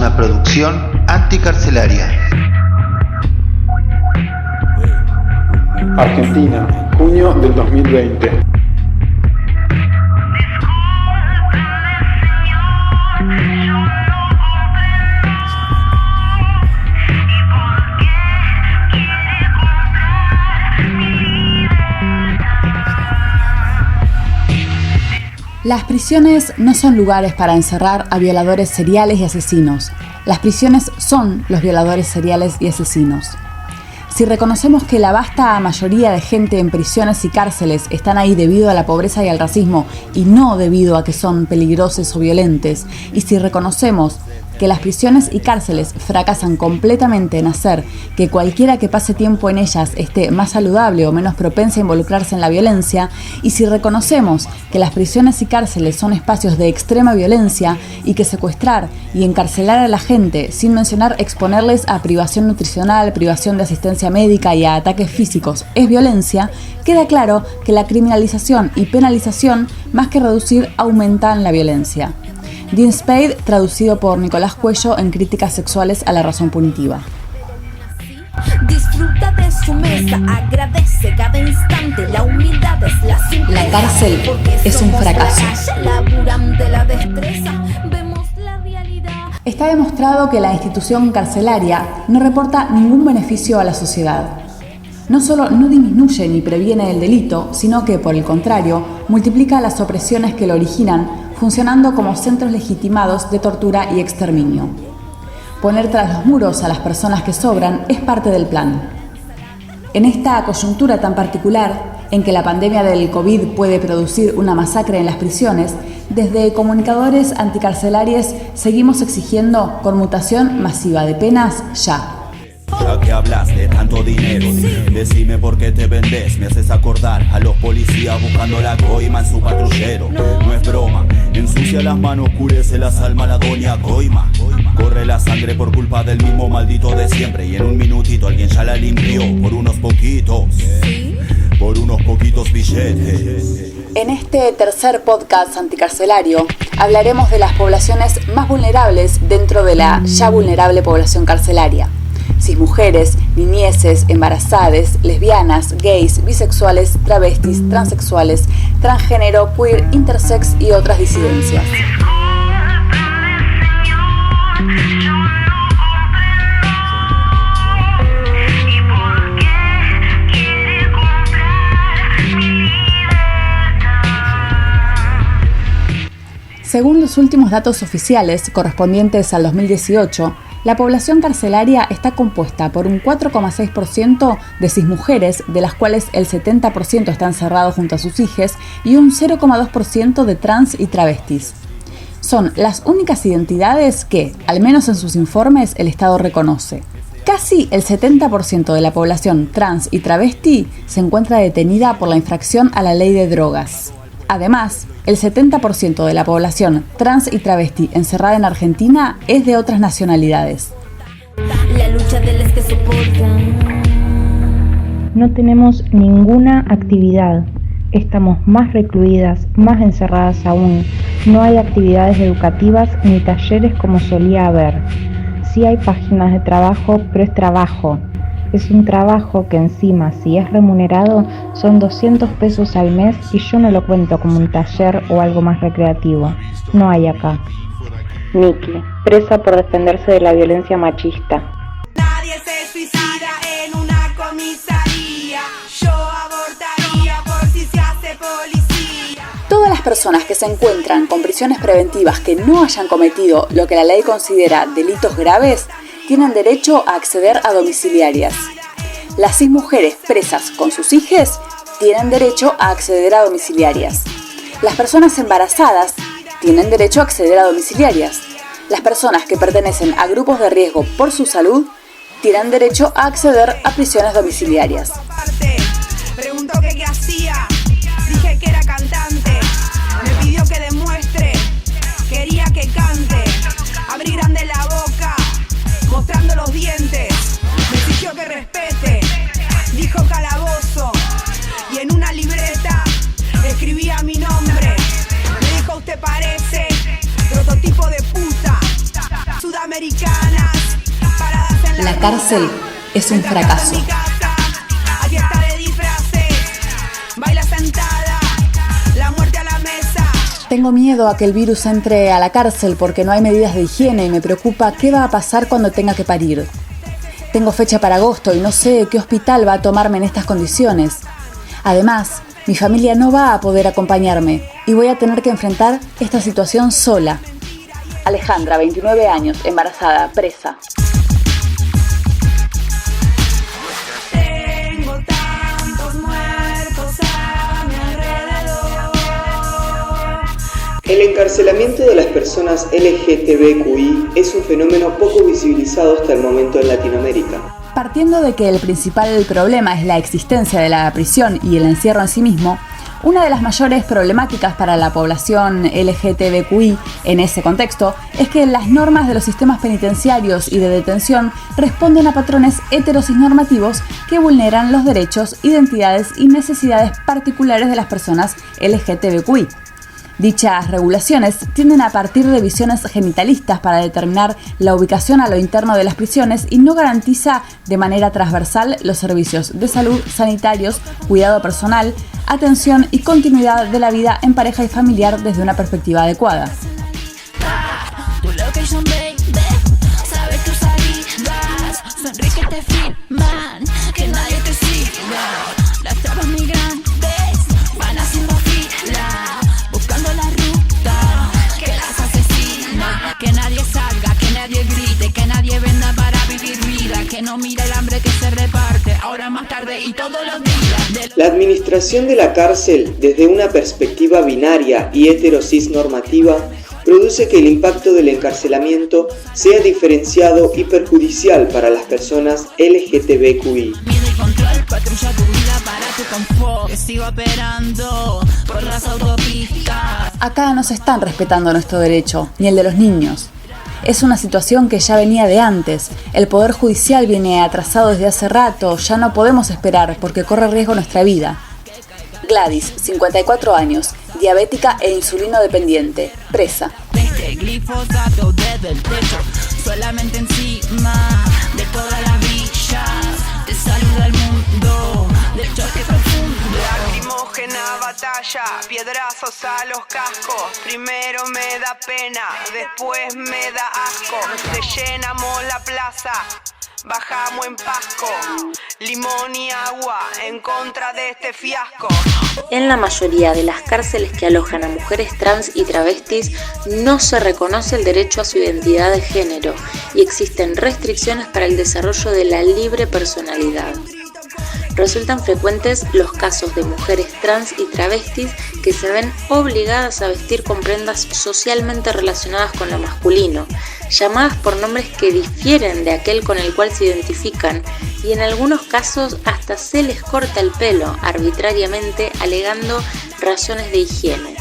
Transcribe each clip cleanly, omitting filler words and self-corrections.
una producción anticarcelaria. Argentina, junio del 2020. Las prisiones no son lugares para encerrar a violadores seriales y asesinos. Las prisiones son los violadores seriales y asesinos. Si reconocemos que la vasta mayoría de gente en prisiones y cárceles están ahí debido a la pobreza y al racismo y no debido a que son peligrosos o violentos, y si reconocemos que las prisiones y cárceles fracasan completamente en hacer que cualquiera que pase tiempo en ellas esté más saludable o menos propensa a involucrarse en la violencia, y si reconocemos que las prisiones y cárceles son espacios de extrema violencia y que secuestrar y encarcelar a la gente, sin mencionar exponerles a privación nutricional, privación de asistencia médica y a ataques físicos, es violencia, queda claro que la criminalización y penalización, más que reducir, aumentan la violencia. Dean Spade, traducido por Nicolás Cuello en Críticas sexuales a la razón punitiva. Disfruta de su mesa, agradece cada instante, la humildad es la simpleza. La cárcel es un fracaso. Está demostrado que la institución carcelaria no reporta ningún beneficio a la sociedad. No solo no disminuye ni previene el delito, sino que, por el contrario, multiplica las opresiones que lo originan, funcionando como centros legitimados de tortura y exterminio. Poner tras los muros a las personas que sobran es parte del plan. En esta coyuntura tan particular, en que la pandemia del COVID puede producir una masacre en las prisiones, desde comunicadores anticarcelarios seguimos exigiendo conmutación masiva de penas ya. Ya que hablas de tanto dinero, decime por qué te vendes. Me haces acordar a los policías buscando la coima en su patrullero. No es broma, ensucia las manos, oscurece las almas la doña Coima. Corre la sangre por culpa del mismo maldito de siempre, y en un minutito alguien ya la limpió por unos poquitos billetes. En este tercer podcast anticarcelario hablaremos de las poblaciones más vulnerables dentro de la ya vulnerable población carcelaria. Cismujeres, niñeces, embarazadas, lesbianas, gays, bisexuales, travestis, transexuales, transgénero, queer, intersex y otras disidencias. Según los últimos datos oficiales correspondientes al 2018, la población carcelaria está compuesta por un 4,6% de cismujeres, de las cuales el 70% está encerrado junto a sus hijos, y un 0,2% de trans y travestis. Son las únicas identidades que, al menos en sus informes, el Estado reconoce. Casi el 70% de la población trans y travesti se encuentra detenida por la infracción a la ley de drogas. Además, el 70% de la población trans y travesti encerrada en Argentina es de otras nacionalidades. La lucha de las que soportan. No tenemos ninguna actividad. Estamos más recluidas, más encerradas aún. No hay actividades educativas ni talleres como solía haber. Sí hay páginas de trabajo, pero es trabajo. Es un trabajo que encima, si es remunerado, son 200 pesos al mes y yo no lo cuento como un taller o algo más recreativo. No hay acá. Nikki, presa por defenderse de la violencia machista. Nadie se suicida en una comisaría. Yo abortaría por si se hace policía. Todas las personas que se encuentran con prisiones preventivas que no hayan cometido lo que la ley considera delitos graves tienen derecho a acceder a domiciliarias. Las cismujeres presas con sus hijos tienen derecho a acceder a domiciliarias. Las personas embarazadas tienen derecho a acceder a domiciliarias. Las personas que pertenecen a grupos de riesgo por su salud tienen derecho a acceder a prisiones domiciliarias. Preguntó qué hacía, dije que era cantante. Me pidió que demuestre, quería que cante. Abrí grande la boca, mostrando los dientes. Me exigió que respete, dijo calabozo. Y en una libreta escribía mi nombre. Me dijo: usted parece prototipo de puta sudamericana. cárcel es un fracaso. Aquí está de disfraces, baila sentada, la muerte a la mesa. Tengo miedo a que el virus entre a la cárcel porque no hay medidas de higiene y me preocupa qué va a pasar cuando tenga que parir. Tengo fecha para agosto y no sé qué hospital va a tomarme en estas condiciones. Además, mi familia no va a poder acompañarme y voy a tener que enfrentar esta situación sola. Alejandra, 29 años, embarazada, presa. Tengo tantos muertos a mi alrededor. El encarcelamiento de las personas LGTBQI es un fenómeno poco visibilizado hasta el momento en Latinoamérica. Partiendo de que el principal problema es la existencia de la prisión y el encierro en sí mismo, una de las mayores problemáticas para la población LGTBQI en ese contexto es que las normas de los sistemas penitenciarios y de detención responden a patrones heterosis-normativos que vulneran los derechos, identidades y necesidades particulares de las personas LGTBQI. Dichas regulaciones tienden a partir de visiones genitalistas para determinar la ubicación a lo interno de las prisiones y no garantiza de manera transversal los servicios de salud, sanitarios, cuidado personal, atención y continuidad de la vida en pareja y familiar desde una perspectiva adecuada. Que nadie salga, que nadie grite, que nadie venda para vivir vida, que no mire el hambre que se reparte, ahora más tarde y todos los días. La administración de la cárcel, desde una perspectiva binaria y heterosis normativa, produce que el impacto del encarcelamiento sea diferenciado y perjudicial para las personas LGTBQI. Miedo y control, patrulla tu vida para tu confort, que sigo operando por las autopistas. Acá no se están respetando nuestro derecho, ni el de los niños. Es una situación que ya venía de antes. El Poder Judicial viene atrasado desde hace rato, ya no podemos esperar porque corre riesgo nuestra vida. Gladys, 54 años, diabética e insulino dependiente, presa. Este glifosato desde el techo, solamente encima de todas las villas, de salud al mundo, del choque profundo. Lacrimógena batalla, piedrazos a los cascos. Primero me da pena, después me da asco. Te llenamos la plaza, bajamos en Pasco, limón y agua en contra de este fiasco. En la mayoría de las cárceles que alojan a mujeres trans y travestis no se reconoce el derecho a su identidad de género y existen restricciones para el desarrollo de la libre personalidad. Resultan frecuentes los casos de mujeres trans y travestis que se ven obligadas a vestir con prendas socialmente relacionadas con lo masculino, llamadas por nombres que difieren de aquel con el cual se identifican y en algunos casos hasta se les corta el pelo arbitrariamente alegando razones de higiene.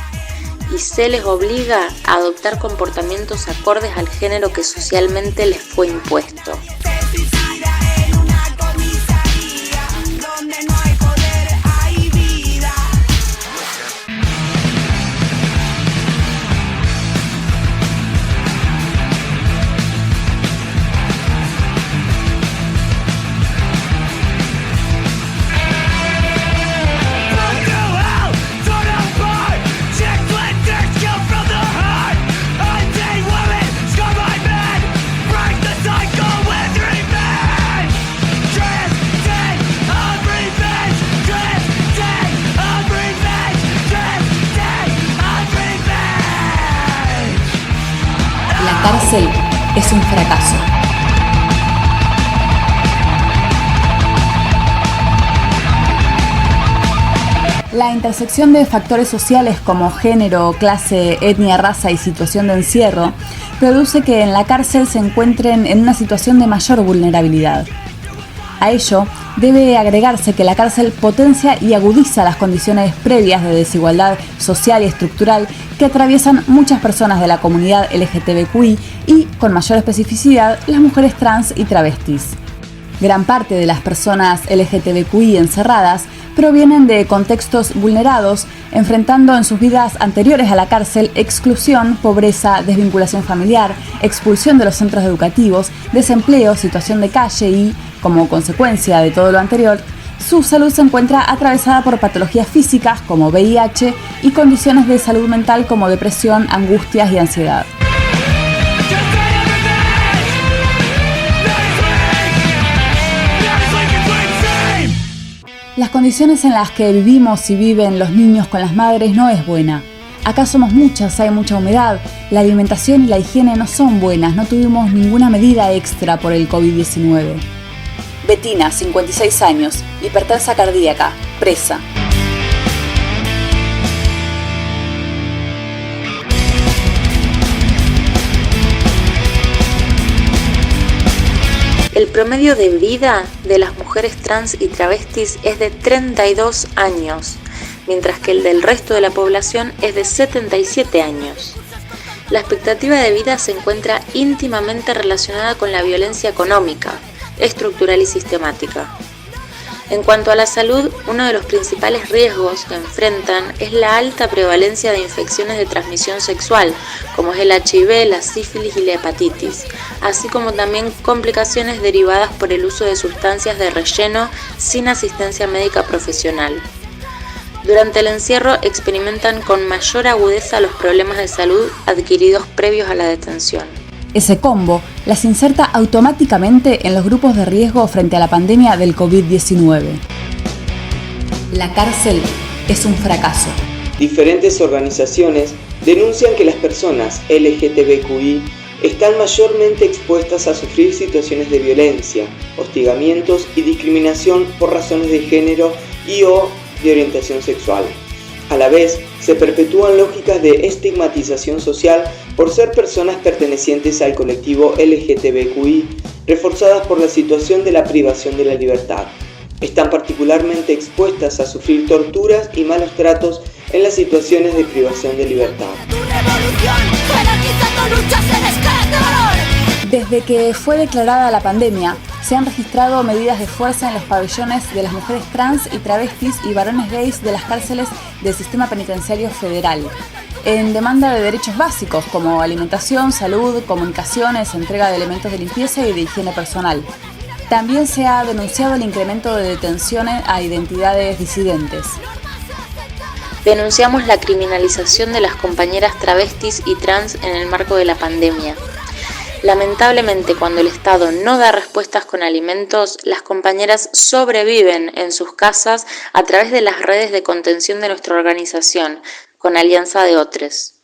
Y se les obliga a adoptar comportamientos acordes al género que socialmente les fue impuesto. La cárcel es un fracaso. La intersección de factores sociales como género, clase, etnia, raza y situación de encierro produce que en la cárcel se encuentren en una situación de mayor vulnerabilidad. A ello debe agregarse que la cárcel potencia y agudiza las condiciones previas de desigualdad social y estructural que atraviesan muchas personas de la comunidad LGTBQI y, con mayor especificidad, las mujeres trans y travestis. Gran parte de las personas LGTBQI encerradas provienen de contextos vulnerados, enfrentando en sus vidas anteriores a la cárcel exclusión, pobreza, desvinculación familiar, expulsión de los centros educativos, desempleo, situación de calle y, como consecuencia de todo lo anterior, su salud se encuentra atravesada por patologías físicas como VIH y condiciones de salud mental como depresión, angustias y ansiedad. Las condiciones en las que vivimos y viven los niños con las madres no es buena. Acá somos muchas, hay mucha humedad, la alimentación y la higiene no son buenas, no tuvimos ninguna medida extra por el COVID-19. Betina, 56 años, hipertensa cardíaca, presa. El promedio de vida de las mujeres trans y travestis es de 32 años, mientras que el del resto de la población es de 77 años. La expectativa de vida se encuentra íntimamente relacionada con la violencia económica, estructural y sistemática. En cuanto a la salud, uno de los principales riesgos que enfrentan es la alta prevalencia de infecciones de transmisión sexual, como es el HIV, la sífilis y la hepatitis, así como también complicaciones derivadas por el uso de sustancias de relleno sin asistencia médica profesional. Durante el encierro experimentan con mayor agudeza los problemas de salud adquiridos previos a la detención. Ese combo las inserta automáticamente en los grupos de riesgo frente a la pandemia del COVID-19. La cárcel es un fracaso. Diferentes organizaciones denuncian que las personas LGTBQI están mayormente expuestas a sufrir situaciones de violencia, hostigamientos y discriminación por razones de género y/o de orientación sexual. A la vez, se perpetúan lógicas de estigmatización social por ser personas pertenecientes al colectivo LGTBQI, reforzadas por la situación de la privación de la libertad. Están particularmente expuestas a sufrir torturas y malos tratos en las situaciones de privación de libertad. Desde que fue declarada la pandemia, se han registrado medidas de fuerza en los pabellones de las mujeres trans y travestis y varones gays de las cárceles del sistema penitenciario federal, en demanda de derechos básicos como alimentación, salud, comunicaciones, entrega de elementos de limpieza y de higiene personal. También se ha denunciado el incremento de detenciones a identidades disidentes. Denunciamos la criminalización de las compañeras travestis y trans en el marco de la pandemia. Lamentablemente, cuando el Estado no da respuestas con alimentos, las compañeras sobreviven en sus casas a través de las redes de contención de nuestra organización, con alianza de otros.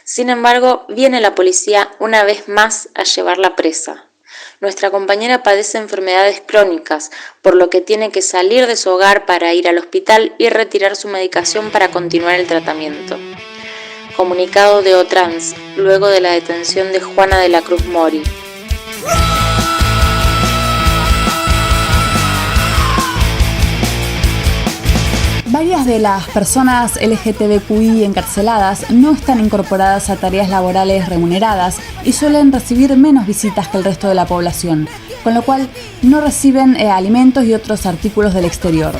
Sin embargo, viene la policía una vez más a llevarla presa. Nuestra compañera padece enfermedades crónicas, por lo que tiene que salir de su hogar para ir al hospital y retirar su medicación para continuar el tratamiento. Comunicado de OTrans, luego de la detención de Juana de la Cruz Mori. Varias de las personas LGTBQI encarceladas no están incorporadas a tareas laborales remuneradas y suelen recibir menos visitas que el resto de la población, con lo cual no reciben alimentos y otros artículos del exterior.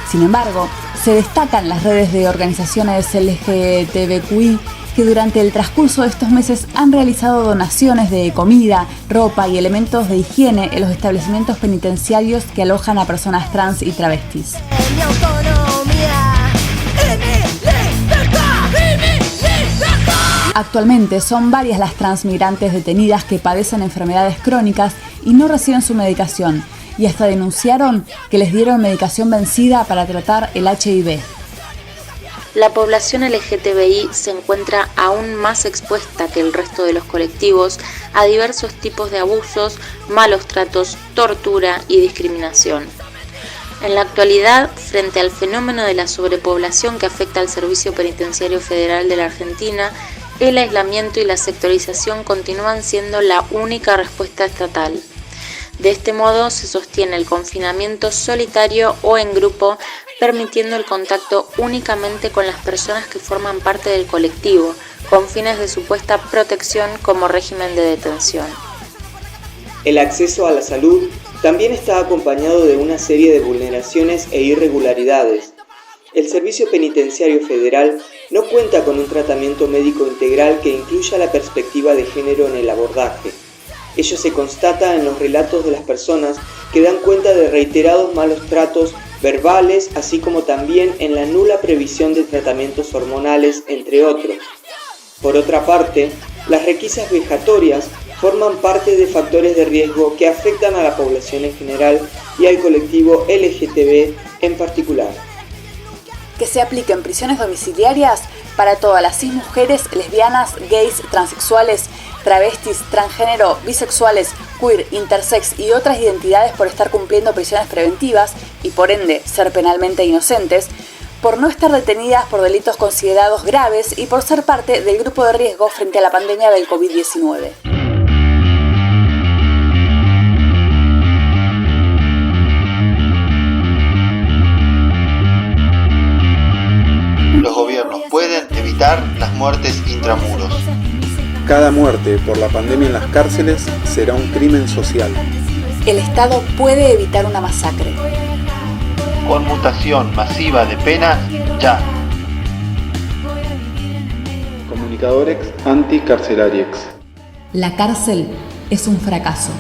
Sin embargo, se destacan las redes de organizaciones LGTBQI que durante el transcurso de estos meses han realizado donaciones de comida, ropa y elementos de higiene en los establecimientos penitenciarios que alojan a personas trans y travestis. Actualmente son varias las transmigrantes detenidas que padecen enfermedades crónicas y no reciben su medicación, y hasta denunciaron que les dieron medicación vencida para tratar el HIV. La población LGTBI se encuentra aún más expuesta que el resto de los colectivos a diversos tipos de abusos, malos tratos, tortura y discriminación. En la actualidad, frente al fenómeno de la sobrepoblación que afecta al Servicio Penitenciario Federal de la Argentina, el aislamiento y la sectorización continúan siendo la única respuesta estatal. De este modo se sostiene el confinamiento solitario o en grupo, permitiendo el contacto únicamente con las personas que forman parte del colectivo, con fines de supuesta protección como régimen de detención. El acceso a la salud también está acompañado de una serie de vulneraciones e irregularidades. El Servicio Penitenciario Federal no cuenta con un tratamiento médico integral que incluya la perspectiva de género en el abordaje. Ello se constata en los relatos de las personas que dan cuenta de reiterados malos tratos verbales, así como también en la nula previsión de tratamientos hormonales, entre otros. Por otra parte, las requisas vejatorias forman parte de factores de riesgo que afectan a la población en general y al colectivo LGTB en particular. Que se apliquen prisiones domiciliarias para todas las cis mujeres, lesbianas, gays, transexuales, travestis, transgénero, bisexuales, queer, intersex y otras identidades por estar cumpliendo prisiones preventivas y por ende ser penalmente inocentes, por no estar detenidas por delitos considerados graves y por ser parte del grupo de riesgo frente a la pandemia del COVID-19. Los gobiernos pueden evitar las muertes intramuros. Cada muerte por la pandemia en las cárceles será un crimen social. El Estado puede evitar una masacre. Conmutación masiva de penas ya. Comunicadores anticarcelariex. La cárcel es un fracaso.